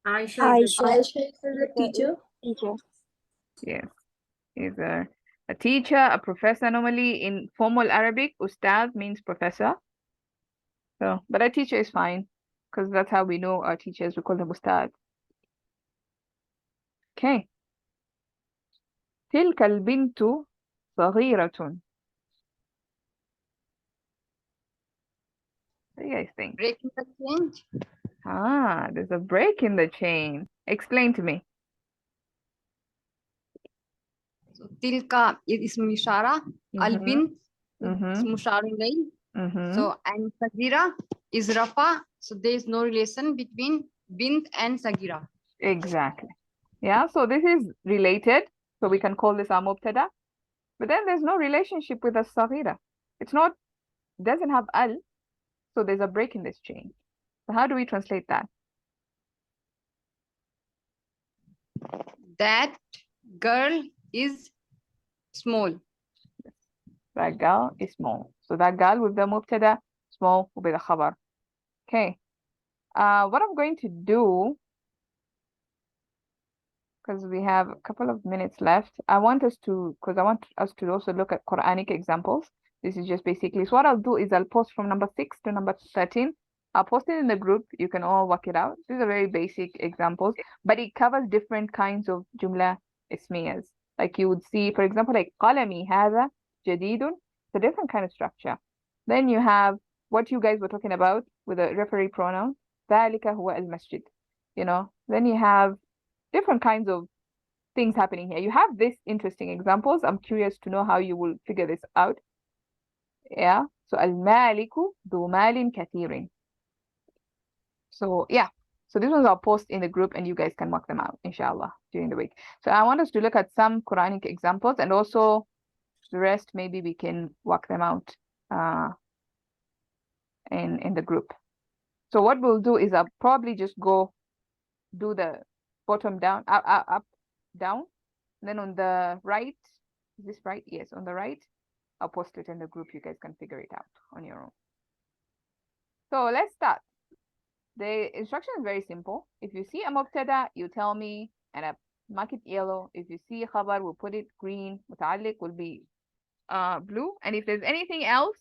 Aisha is Aisha is a teacher. yes, is a teacher, a professor. Normally in formal Arabic, ustad means professor. So, but a teacher is fine because that's how we know our teachers. We call them ustad. Okay. تلك البنت صغيرة. What do you guys think? Breaking the change. There's a break in the chain. Explain to me. So tilka is ism ishara. Al-bint is mushar ilayh. So and sagira is rafa. So there is no relation between bint and sagira. Exactly. Yeah, so this is related. So we can call this our mubtada. But then there's no relationship with the saghira. Doesn't have al. So there's a break in this chain. So how do we translate that? That girl is small. That girl is small. So that girl with the mubtada, small will be the khabar. Okay. What I'm going to do, because we have a couple of minutes left, I want us to also look at Quranic examples. This is just basically, so what I'll do is I'll post from number 6 to number 13. I'll post it in the group. You can all work it out. These are very basic examples, but it covers different kinds of Jumla Ismiyas. Like you would see, for example, like qalami هذا جديد. It's a different kind of structure. Then you have what you guys were talking about with the referee pronoun. ذلك هو المسجد. You know, then you have different kinds of things happening here. You have these interesting examples. I'm curious to know how you will figure this out. Yeah. So al-maliku ذو مال كثير. So yeah. So these ones I'll post in the group and you guys can mark them out, inshallah, during the week. So I want us to look at some Quranic examples and also the rest, maybe we can work them out in the group. So what we'll do is I'll probably just go do the bottom down, up, down. And then on the right, is this right? Yes, on the right, I'll post it in the group. You guys can figure it out on your own. So let's start. The instruction is very simple. If you see a mubtada, you tell me, and I mark it yellow. If you see a khabar, we'll put it green. Muta'alliq will be blue. And if there's anything else,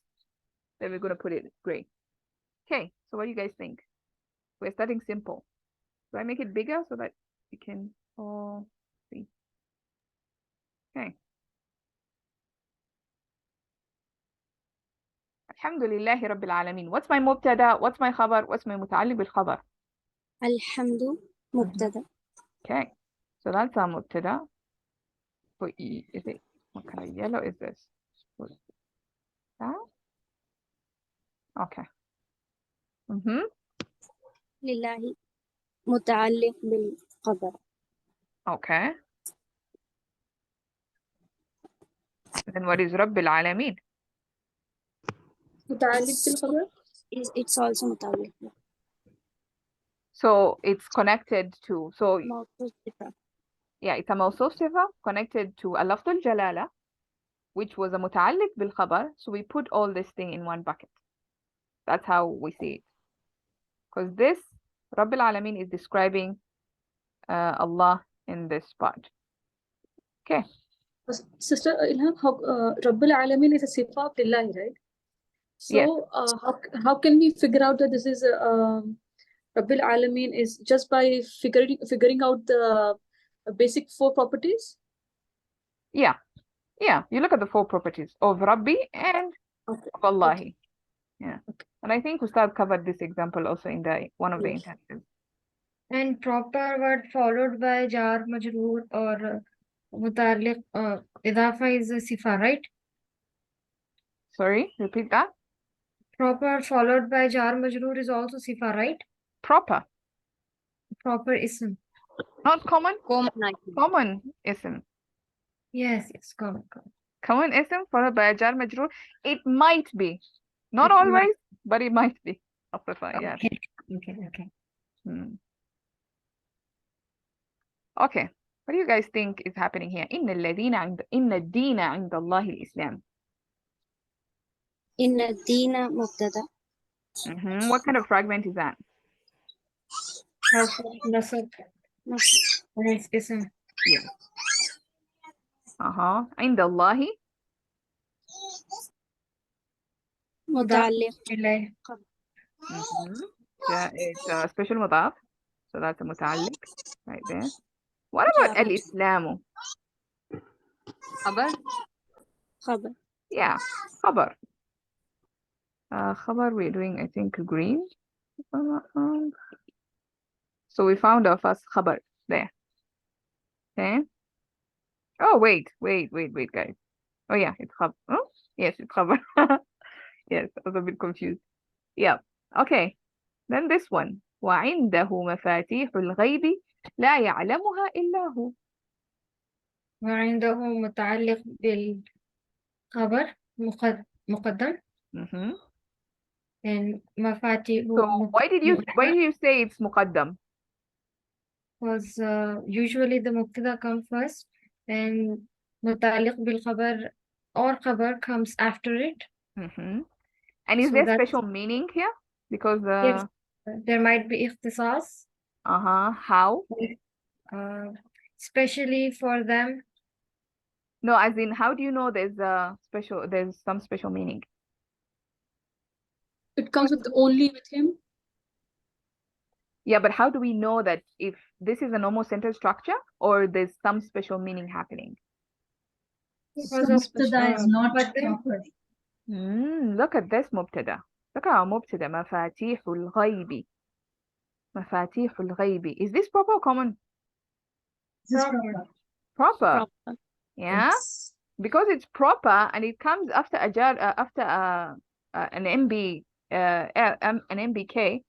then we're going to put it gray. Okay, so what do you guys think? We're starting simple. Do I make it bigger so that you can all see? Okay. Alhamdulillahi Rabbil Alameen. What's my mubtada? What's my khabar? What's my muta'alliq bil khabar? Alhamdu mubtada. Okay, so that's our mubtada. So is it, what kind of yellow is this? That? Okay. Lillahi muta'alliq bil khabar. Okay. Then what is Rabbil Alameen? متعلق بالخبر. It's also muta'alliq. So it's connected to, so Mawsuf sifa. yeah, it's a mawsuf sifa connected to a lafdul jalala, which was a muta'alliq bil khabar. So we put all this thing in one bucket. That's how we see it. Because this Rabbil Alameen is describing Allah in this part. Okay. Sister Ilham, Rabbul Alameen is a sifa of Lillahi, right? So Yeah. how can we figure out that this is Rabbil Alameen is just by figuring out the basic 4 properties? Yeah. Yeah. You look at the 4 properties of Rabbi and of Allahi. Okay. Yeah. Okay. And I think Ustad covered this example also in the one of the intensives. And proper word followed by jar majroor or muta'alliq idafa is a sifa, right? Sorry, repeat that. Proper followed by jar majroor is also sifa, right? Proper. Proper ism. Not common. Common Ism. Yes, common. Common ism followed by a jar majroor. It might be. Not It always, might. but it might be. Yeah. Okay. Okay. What do you guys think is happening here? Inna ad-deena 'inda Allahi al-Islam. Inna dina mubtada. What kind of fragment is that? Nasab. Yes, ism. Yeah. 'Inda Allahi. Muta'alliq. Yeah, it's a special mudaf. So that's a muta'alliq right there. What about Jar al-Islamu? Khabar. khabar. Yeah, khabar. Khabar we're doing, I think, green. If I'm not wrong. So we found our first khabar there. Okay. Oh, wait, guys. Oh, yeah, it's khabar. Oh, yes, it's khabar. Yes, I was a bit confused. Yeah. Okay. Then this one. وعنده مفاتيح الغيب لا يعلمها إلا هو. وعنده متعلق بالخبر مقدم. And مفاتيح. So why did you say it's مقدم? Because usually the mubtada comes first and متعلق بالخبر or khabar comes after it. And is So there that's- special meaning here? Because Yes, there might be ikhtisas. How? Especially for them. No, as in, how do you know there's some special meaning? It comes with only with him. Yeah, but how do we know that if this is a normal sentence structure or there's some special meaning happening? Because So of mubtada is not but then proper. Look at this مبتدا. Look at our مبتدا مفاتيح الغيب. مفاتيح الغيب. Is this proper or common? This is proper. proper. Proper. Proper. Yeah. Yes. Because it's proper and it comes after a jar, after an MB an MBK,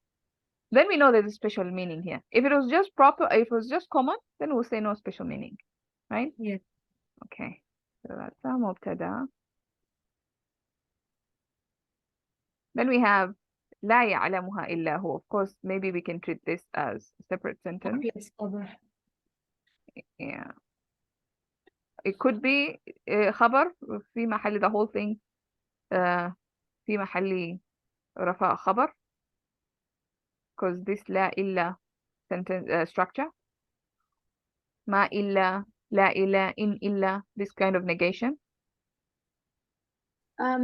then we know there's a special meaning here. If it was just proper, if it was just common, then we'll say no special meaning, right? Yes. Okay, so that's our مبتدا. Then we have لا يعلمها إلا هو. Of course, maybe we can treat this as a separate sentence. Yes, cover. Yeah. It could be خبر في محل the whole thing في محل رفع خبر, because this لا إلا sentence structure. ما إلا, لا إلا, إن إلا, this kind of negation.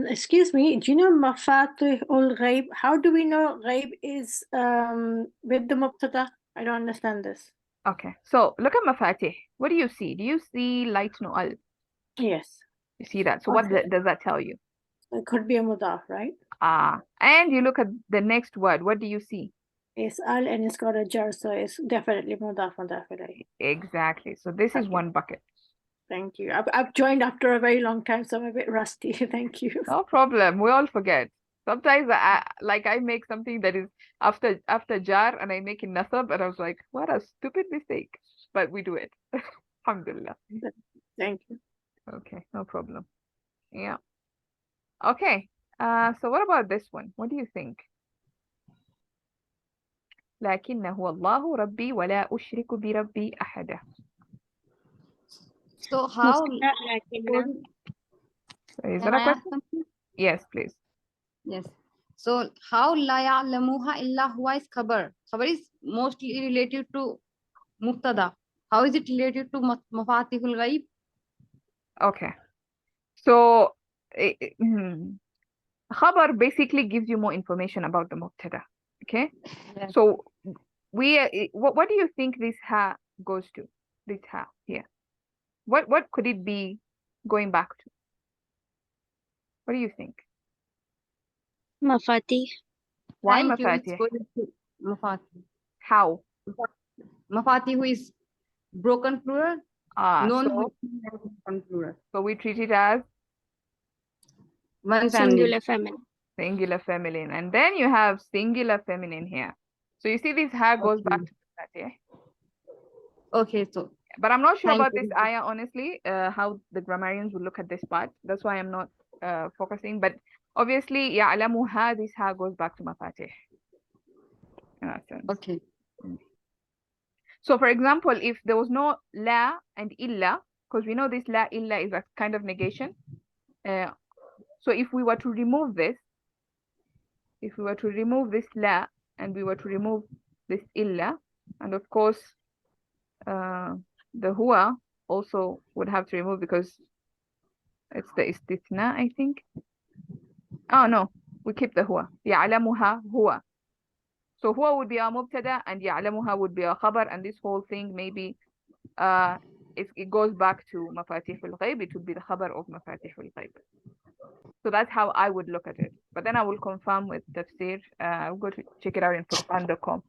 Excuse me, do you know mafatih ul ghaib? How do we know ghaib is with the mubtada? I don't understand this. Okay, so look at mafatih. What do you see? Do you see light no al? Yes, You see that? So what Okay. does that tell you? it could be a mudaf, right? And you look at the next word. What do you see? It's al and it's got a jar, so it's definitely mudaf ilayhi. Exactly. So this is Okay. one bucket. Thank you. I've joined after a very long time, so I'm a bit rusty. Thank you. No problem. We all forget. Sometimes I make something that is after jar and I make it nasab and I was like, what a stupid mistake. But we do it. Alhamdulillah. Thank you. Okay, no problem. Yeah. Okay. So what about this one? What do you think? لكنه الله ربي ولا أشرك بربي أحدا. So how Is can that I a ask question? something? Yes, please. Yes. So how la ya'lamuha illa huwa is khabar. Khabar is mostly related to mubtada. How is it related to mafatihul ghaib? Okay. So khabar basically gives you more information about the mubtada. Okay. Yes. So what do you think this ha goes to? This ha here. What could it be going back to? What do you think? Mafatih. Why Thank you. It's mafatih? going to mafatih. How? Mafatihu is broken plural. So Broken plural. we treat it as One family. Singular feminine. singular feminine, and then you have singular feminine here. So you see this ha goes back to mafatih. Okay, so But I'm not sure Thank about you. this ayah, honestly, how the grammarians will look at this part. That's why I'm not focusing. But obviously, يَعْلَمُهَا, this ha goes back to mafatih. In that sense. okay. So for example, if there was no la and illa, because we know this la illa is a kind of negation. So if we were to remove this, la and we were to remove this illa, and of course, the huwa also would have to remove because it's the istithna, I think. Oh no, we keep the huwa. يعلمها huwa. So huwa would be our mubtada and يعلمها would be our khabar, and this whole thing maybe it goes back to mafatih al-ghaib. It would be the khabar of mafatih al-ghaib. So that's how I would look at it. But then I will confirm with tafsir. I'll go to check it out in Furqan.com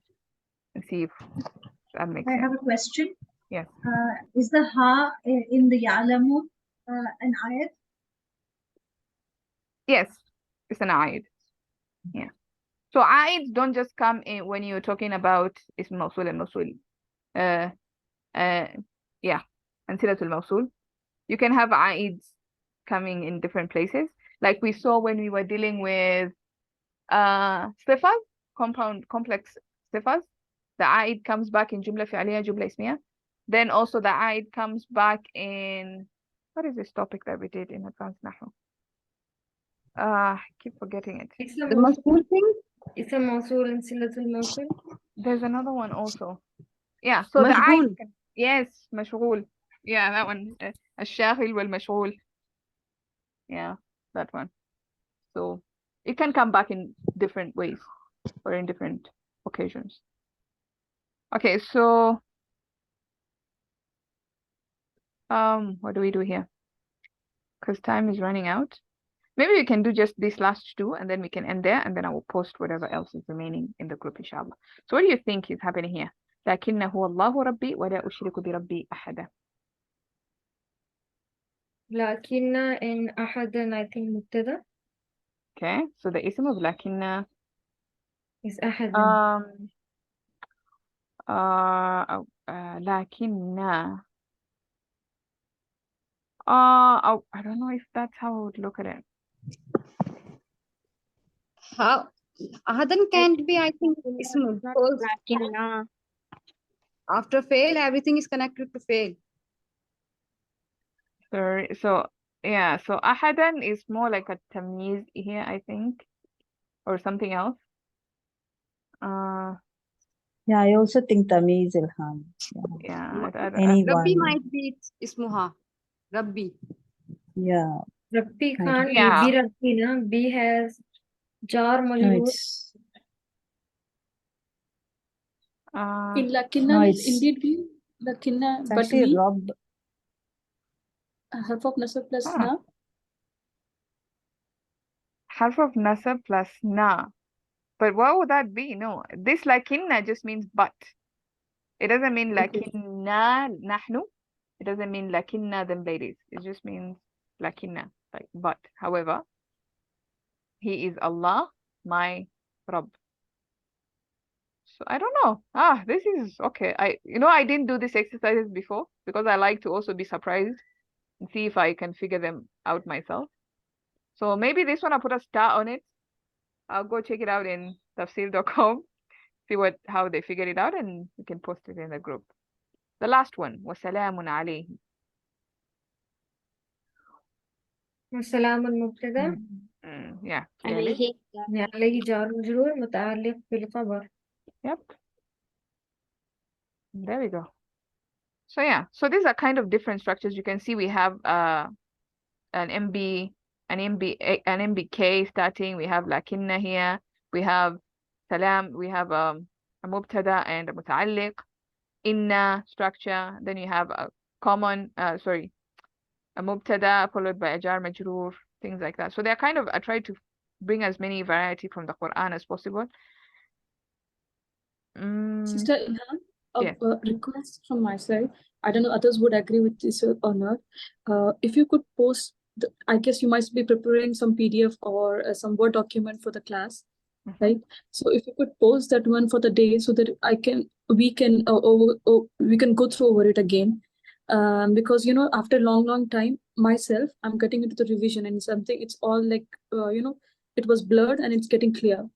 and see if that makes I sense. have a question. Yes. Is the ha in the ya'lamu an ayat? Yes, it's an aid. Yeah. So aids don't just come in when you're talking about ism mawsul and mawsul. Yeah, and silatul mawsul. You can have aids coming in different places. Like we saw when we were dealing with sifas, complex sifas. The aid comes back in Jumlah Fi'aliyah, Jumlah Ismiyyah. Then also the aid comes back in, what is this topic that we did in advanced Nahu? I keep forgetting it. It's The maf'ul thing? It's a mawsul and silatul mawsul. There's another one also. Yeah, so the Mashghul. aid, yes, مشغول. Yeah, that one. الشاغل والمشغول. Yeah, that one. So it can come back in different ways or in different occasions. Okay, so what do we do here? Because time is running out. Maybe we can do just these last two and then we can end there and then I will post whatever else is remaining in the group, inshallah. So what do you think is happening here? لكنه الله ربي ولا أشرك بربي أحدا. لكن and أحدا I think مبتدأ Okay, so the ism of لكن is أحدا. لكن I don't know if that's how I would look at it. How? Ahadan can't be, I think, ism, because after fail, everything is connected to fail. So yeah, so أحدا is more like a tamyiz here, I think, or something else. Yeah, I also think Tamiz Ilham. Yeah, Rabbi Anyone. might be ismuha. Rabbi. Yeah. Rabbi I can't Yeah. be Rabbi, na? B has jar No, majroor. it's In no, Lakinna will it's indeed be Lakinna, but actually we Rob. half of nasab plus Ah. na. Half of nasab plus na. But what would that be? No, this lakinna just means but. It doesn't mean Okay. lakinna nahnu. It doesn't mean lakinna them ladies. It just means lakinna, like but. However, he is Allah, my Rabb. So I don't know. This is okay. I didn't do these exercises before because I like to also be surprised and see if I can figure them out myself. So maybe this one I'll put a star on it. I'll go check it out in tafsir.com, see how they figured it out, and we can post it in the group. The last one, وَسَلَامٌ عَلَيْهِ. والسلام المبتدأ Yeah, clearly. عليه جار مجرور متعلق بالخبر. Yep. There we go. So yeah, so these are kind of different structures. You can see we have an MB, an MBK starting. We have lakinna here. We have salam. We have a mubtada and a muta'alliq. Inna structure. Then you have a common, a mubtada followed by a jar majroor, things like that. So they're kind of, I try to bring as many variety from the Quran as possible. Sister Ilham, Yes. a request from my side. I don't know others would agree with this or not. If you could post, I guess you might be preparing some PDF or some Word document for the class, right? So if you could post that one for the day so that we can go through over it again. Because after a long time myself, I'm getting into the revision and something, it's all like it was blurred and it's getting clear.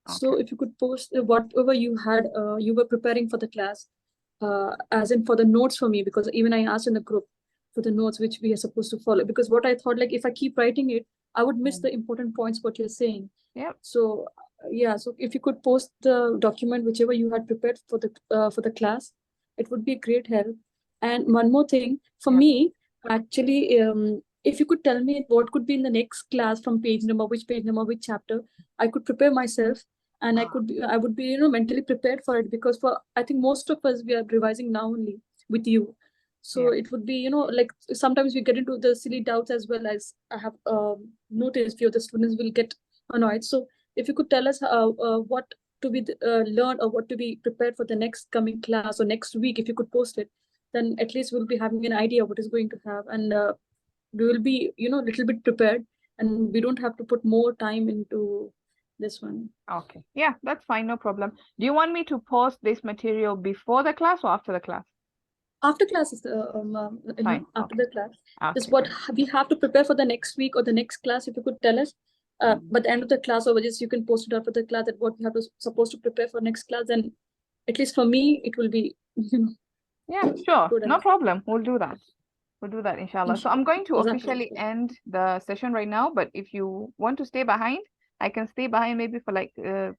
So if you could post whatever you had, you were preparing for the class, as in for the notes for me, because even I asked in the group for the notes which we are supposed to follow, because what I thought, like if I keep writing it, I would miss the important points what you're saying. Yep. So yeah, so if you could post the document whichever you had prepared for the class, it would be a great help. And one more thing for me, actually, if you could tell me what could be in the next class from which page number, which chapter, I could prepare myself. And I would be, mentally prepared for it, because I think most of us, we are revising now only with you. So it would be, like sometimes we get into the silly doubts as well, as I have noticed few of the students will get annoyed. So if you could tell us what to be learned or what to be prepared for the next coming class or next week, if you could post it, then at least we'll be having an idea what is going to have, and we will be, little bit prepared, and we don't have to put more time into this one. Okay. Yeah, that's fine. No problem. Do you want me to post this material before the class or after the class? After class is Fine. after the class. Is Okay, what fine. we have to prepare for the next week or the next class. If you could tell us, but the end of the class, or just you can post it after the class that what we have to supposed to prepare for next class. Then, at least for me, it will be. Yeah, sure. good No enough. problem. We'll do that. We'll do that, inshallah. So I'm going to Jazakallah. officially end the session right now, but if you want to stay behind, I can stay behind maybe for like 10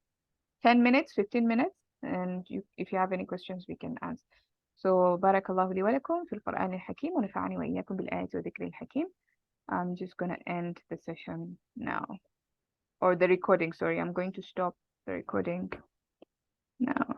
minutes, 15 minutes, and if you have any questions, we can answer. So بارك الله لي ولكم في القرآن الحكيم ونفعني وإياكم بالآيات وذكر الحكيم. I'm just gonna end the session now, or the recording. Sorry, I'm going to stop the recording now.